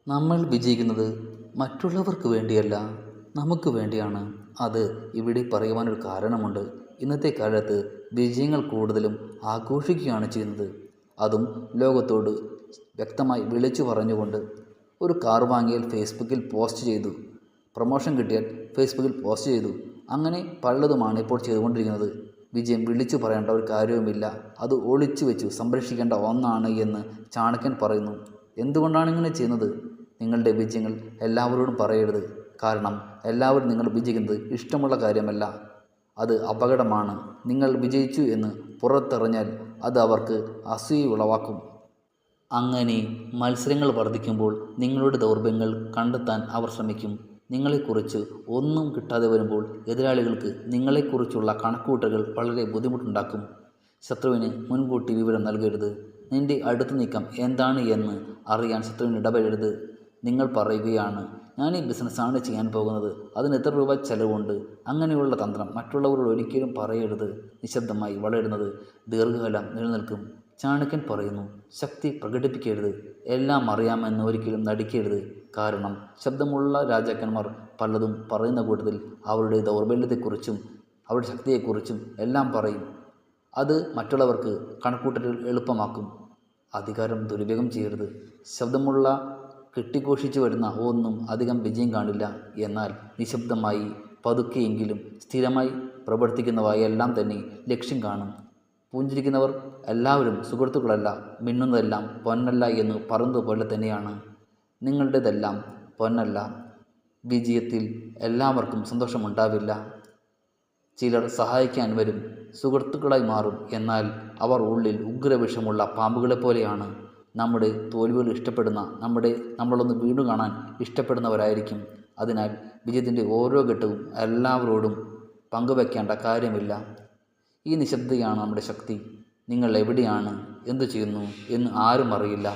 നമ്മൾ വിജയിക്കുന്നത് മറ്റുള്ളവർക്ക് വേണ്ടിയല്ല, നമുക്ക് വേണ്ടിയാണ്. അത് ഇവിടെ പറയുവാനൊരു കാരണമുണ്ട്. ഇന്നത്തെ കാലത്ത് വിജയങ്ങൾ കൂടുതലും ആഘോഷിക്കുകയാണ് ചെയ്യുന്നത്. അതും ലോകത്തോട് വ്യക്തമായി വിളിച്ചു പറഞ്ഞുകൊണ്ട്. ഒരു കാർ വാങ്ങിയാൽ ഫേസ്ബുക്കിൽ പോസ്റ്റ് ചെയ്തു, പ്രൊമോഷൻ കിട്ടിയാൽ ഫേസ്ബുക്കിൽ പോസ്റ്റ് ചെയ്തു. അങ്ങനെ പലതുമാണ് ഇപ്പോൾ ചെയ്തുകൊണ്ടിരിക്കുന്നത്. വിജയം വിളിച്ചു പറയേണ്ട ഒരു കാര്യവുമില്ല, അത് ഒളിച്ചു വെച്ചു സംരക്ഷിക്കേണ്ട ഒന്നാണ് എന്ന് ചാണക്യൻ പറയുന്നു. എന്തുകൊണ്ടാണ് ഇങ്ങനെ ചെയ്യുന്നത്? നിങ്ങളുടെ വിജയങ്ങൾ എല്ലാവരോടും പറയരുത്. കാരണം എല്ലാവരും നിങ്ങൾ വിജയിക്കുന്നത് ഇഷ്ടമുള്ള കാര്യമല്ല. അത് അപകടമാണ്. നിങ്ങൾ വിജയിച്ചു എന്ന് പുറത്തറിഞ്ഞാൽ അത് അവർക്ക് അസൂയ ഉളവാക്കും. അങ്ങനെ മത്സരങ്ങൾ വർദ്ധിക്കുമ്പോൾ നിങ്ങളുടെ ദൗർബല്യങ്ങൾ കണ്ടെത്താൻ അവർ ശ്രമിക്കും. നിങ്ങളെക്കുറിച്ച് ഒന്നും കിട്ടാതെ വരുമ്പോൾ എതിരാളികൾക്ക് നിങ്ങളെക്കുറിച്ചുള്ള കണക്കുകൂട്ടലുകൾ വളരെ ബുദ്ധിമുട്ടുണ്ടാക്കും. ശത്രുവിന് മുൻകൂട്ടി വിവരം നൽകരുത്. നിന്റെ അടുത്ത നീക്കം എന്താണ് എന്ന് അറിയാൻ ശത്രുവിന് ഇടപെടരുത്. നിങ്ങൾ പറയുകയാണ്, ഞാൻ ഈ ബിസിനസ്സാണ് ചെയ്യാൻ പോകുന്നത്, അതിന് എത്ര രൂപ ചെലവുണ്ട്. അങ്ങനെയുള്ള തന്ത്രം മറ്റുള്ളവരോട് ഒരിക്കലും പറയരുത്. നിശബ്ദമായി വളരുന്നത് ദീർഘകാലം നിലനിൽക്കും. ചാണക്യൻ പറയുന്നു, ശക്തി പ്രകടിപ്പിക്കരുത്. എല്ലാം അറിയാമെന്ന് ഒരിക്കലും നടിക്കരുത്. കാരണം ശബ്ദമുള്ള രാജാക്കന്മാർ പലതും പറയുന്ന കൂട്ടത്തിൽ അവരുടെ ദൗർബല്യത്തെക്കുറിച്ചും അവരുടെ ശക്തിയെക്കുറിച്ചും എല്ലാം പറയും. അത് മറ്റുള്ളവർക്ക് കണക്കൂട്ടലുകൾ എളുപ്പമാക്കും. അധികാരം ദുരുപയോഗം ചെയ്യരുത്. ശബ്ദമുള്ള കെട്ടിഘോഷിച്ചു വരുന്ന ഒന്നും അധികം വിജയം കാണില്ല. എന്നാൽ നിശബ്ദമായി പതുക്കെയെങ്കിലും സ്ഥിരമായി പ്രവർത്തിക്കുന്നവയെല്ലാം തന്നെ ലക്ഷ്യം കാണും. പുഞ്ചിരിക്കുന്നവർ എല്ലാവരും സുഹൃത്തുക്കളല്ല. മിന്നുന്നതെല്ലാം പൊന്നല്ല എന്ന് പറയുന്നതുപോലെ തന്നെയാണ്. നിങ്ങളുടേതെല്ലാം പൊന്നല്ല. വിജയത്തിൽ എല്ലാവർക്കും സന്തോഷമുണ്ടാവില്ല. ചിലർ സഹായിക്കാൻ വരും, സുഹൃത്തുക്കളായി മാറും. എന്നാൽ അവർ ഉള്ളിൽ ഉഗ്രവിഷമുള്ള പാമ്പുകളെ പോലെയാണ്. നമ്മുടെ തോൽവികൾ ഇഷ്ടപ്പെടുന്ന, നമ്മളൊന്ന് വീണു കാണാൻ ഇഷ്ടപ്പെടുന്നവരായിരിക്കും. അതിനാൽ വിജയത്തിൻ്റെ ഓരോ ഘട്ടവും എല്ലാവരോടും പങ്കുവയ്ക്കേണ്ട കാര്യമില്ല. ഈ നിശബ്ദതയാണ് നമ്മുടെ ശക്തി. നിങ്ങൾ എവിടെയാണ്, എന്തു ചെയ്യുന്നു എന്ന് ആരും അറിയില്ല.